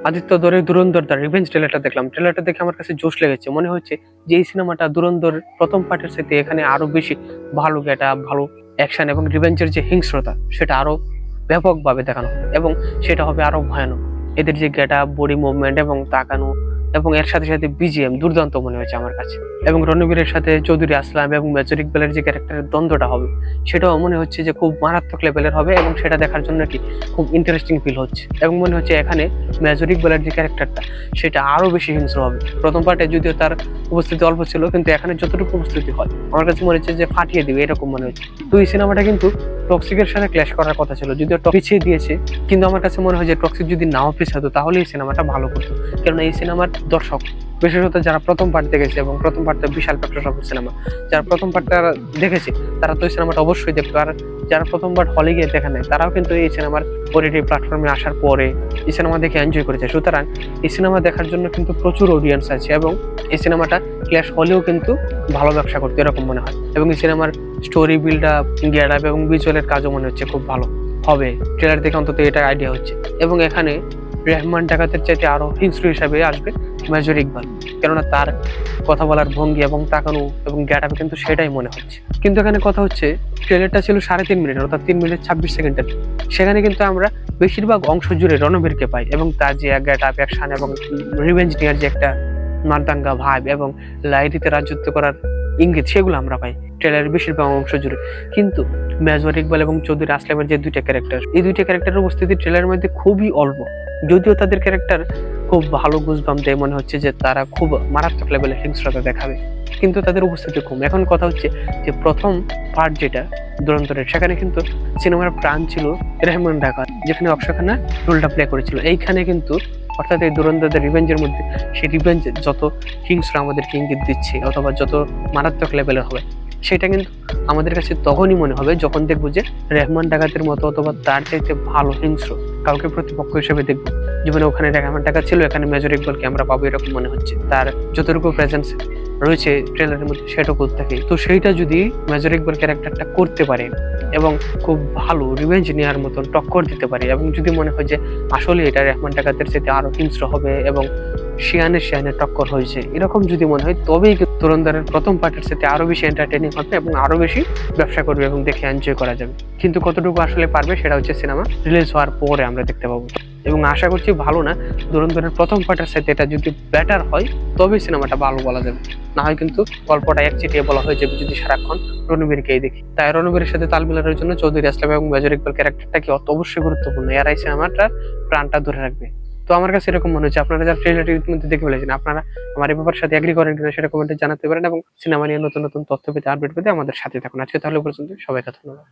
আদিত্য দরের ধুরন্ধর the revenge ট্রেলারটা দেখলাম। ট্রেলারটা দেখে আমার কাছে জোশ লেগেছে। মনে হচ্ছে যে এই সিনেমাটা ধুরন্ধর প্রথম পার্টের সাথে এখানে আরো বেশি ভালো গেটআপ, ভালো অ্যাকশন এবং রিভেঞ্জের যে হিংস্রতা সেটা আরো ব্যাপকভাবে দেখানো হবে এবং সেটা হবে আরো ভয়ানক। এদের যে গেটআপ, বডি মুভমেন্ট এবং তাকানো এবং এর সাথে সাথে বিজিএম দুর্দান্ত মনে হয়েছে আমার কাছে। এবং রণবীরের সাথে চৌধুরী আসলাম এবং মেজর ইকবালের যে ক্যারেক্টারের দ্বন্দ্বটা হবে সেটাও মনে হচ্ছে যে খুব মারাত্মক লেভেলের হবে এবং সেটা দেখার জন্য কি খুব ইন্টারেস্টিং ফিল হচ্ছে। এবং মনে হচ্ছে এখানে মেজর ইকবালের যে ক্যারেক্টারটা সেটা আরো বেশি হিংস্র হবে। প্রথম পার্টে যদিও তার উপস্থিতি অল্প ছিল, কিন্তু এখানে যতটুকু উপস্থিতি হয় আমার কাছে মনে হচ্ছে যে ফাটিয়ে দিবে এরকম মনে হচ্ছে। তো এই সিনেমাটা কিন্তু টক্সিকের সাথে ক্ল্যাশ করার কথা ছিল, যদিও পিছিয়ে দিয়েছে, কিন্তু আমার কাছে মনে হয় যে টক্সিক যদি নাও পিছাতো তাহলে এই সিনেমাটা ভালো করতো। কারণ এই সিনেমার দর্শক বিশেষত যারা প্রথম পার্ট দেখেছে, এবং প্রথম পার্টটা বিশাল একটা সফল সিনেমা, যারা প্রথম পার্টটা দেখেছে তারা তো এই সিনেমাটা অবশ্যই দেখতো। আর যারা প্রথমবার হলে গিয়ে দেখে নেয় তারাও কিন্তু এই সিনেমার ওটিটি প্ল্যাটফর্মে আসার পরে এই সিনেমা দেখে এনজয় করেছে। সুতরাং এই সিনেমা দেখার জন্য কিন্তু প্রচুর অডিয়েন্স আছে এবং এই সিনেমাটা ক্ল্যাশ হলেও কিন্তু ভালো ব্যবসা করতে এরকম মনে হয়। এবং এই সিনেমার story build up, get up এবং ভিজুয়ালের কাজও মনে হচ্ছে খুব ভালো হবে। ট্রেলার দেখে অন্তত এটা আইডিয়া হচ্ছে। এবং এখানে রেহমান ডাকাতের চাইতে আরো হিংস্র হিসাবে আসবে মেজর ইকবাল, কেননা তার কথা বলার ভঙ্গি এবং তাকানো এবং গেট আপে কিন্তু সেটাই মনে হচ্ছে। কিন্তু এখানে কথা হচ্ছে ট্রেলারটা ছিল 3.5 মিনিট, অর্থাৎ 3 মিনিট 26 সেকেন্ডের। সেখানে কিন্তু আমরা বেশিরভাগ অংশ জুড়ে রণবীরকে পাই এবং তার যে গেট আপ, অ্যাকশন এবং রিভেঞ্জ নেওয়ার যে একটা মারদাঙ্গা ভাব এবং লাইরিতে রাজত্ব করার ইঙ্গিত সেগুলো আমরা পাই ট্রেলারের বেশিরভাগ অংশ জুড়ে। কিন্তু মেজর ইকবাল এবং চৌধুরী আসলামের যে দুইটা ক্যারেক্টার, এই দুইটা ক্যারেক্টারের উপস্থিতি ট্রেলারের মধ্যে খুবই অল্প। যদিও তাদের ক্যারেক্টার খুব ভালো গুজবাম দেয়, মনে হচ্ছে যে তারা খুব মারাত্মক লেভেলের হিংস্রতা দেখাবে, কিন্তু তাদের উপস্থিতি কম। এখন কথা হচ্ছে যে প্রথম পার্ট যেটা দুরন্তরের, সেখানে কিন্তু সিনেমার প্রাণ ছিল রেহমান ডাকাত, যেখানে অক্ষয় খান্না রোলটা প্লে করেছিল। এইখানে কিন্তু অর্থাৎ এই দুরন্তরের রিভেঞ্জের মধ্যে সেই রিভেঞ্জ যত হিংস্র আমাদেরকে ইঙ্গিত দিচ্ছে অথবা যত মারাত্মক লেভেলের হবে, সেটা কিন্তু আমাদের কাছে তখনই মনে হবে যখন দেখবো যে রেহমান ডাকাতের মতো অথবা তার চাইতে ভালো হিংস্র কাউকে প্রতিপক্ষ হিসেবে দেখবো। যেমন ওখানে রেহমান ডাকাত ছিল, এখানে মেজর ইকবালকে আমরা পাবো এরকম মনে হচ্ছে। তার যতটুকু প্রেজেন্স রয়েছে ট্রেলারের মধ্যে সেটুকু থাকে। তো সেইটা যদি মেজর ইকবাল ক্যারেক্টারটা করতে পারে এবং খুব ভালো রিভেঞ্জ নেওয়ার মতন টক্কর দিতে পারে, এবং যদি মনে হয় যে আসলে এটা রেহমান ডাকাতের সাথে আরো হিংস্র হবে এবং শিয়ানের টক্কর হয়েছে, এরকম যদি মনে হয় তবেই তুরন্দারের প্রথম পার্টের সাথে আরো বেশি এন্টারটেইনিং হবে এবং আরো বেশি ব্যবসা করবে এবং দেখে এনজয় করা যাবে। কিন্তু কতটুকু আসলে পারবে সেটা হচ্ছে সিনেমা রিলিজ হওয়ার পরে আমরা দেখতে পাবো। এবং আশা করছি ভালো না, ধুরন্ধরের প্রথম পার্টের সাথে এটা যদি বেটার হয় তবে সিনেমাটা ভালো বলা যাবে। না হয় কিন্তু গল্পটা একচেটিয়া বলা হয়ে যাবে যদি সারাক্ষণ রণবীরকেই দেখি। তাই রণবীরের সাথে তাল মিলানোর জন্য চৌধুরী আসলাম এবং মেজর ইকবাল ক্যারেক্টারটা কি অবশ্যই গুরুত্বপূর্ণ, এরাই সিনেমাটা প্রাণটা ধরে রাখবে। তো আমার কাছে এরকম মনে হচ্ছে। আপনারা যারা ট্রেলারটি ইতিমধ্যে দেখে ফেলেছেন, আপনারা আমার এই ব্যাপারের সাথে এগ্রি করেন কিনা সেটা কমেন্টে জানাতে পারেন এবং সিনেমা নিয়ে নতুন নতুন তথ্য পেতে, আপডেট পেতে আমাদের সাথে থাকুন। আজকে তাহলে পর্যন্ত, সবাইকে ধন্যবাদ।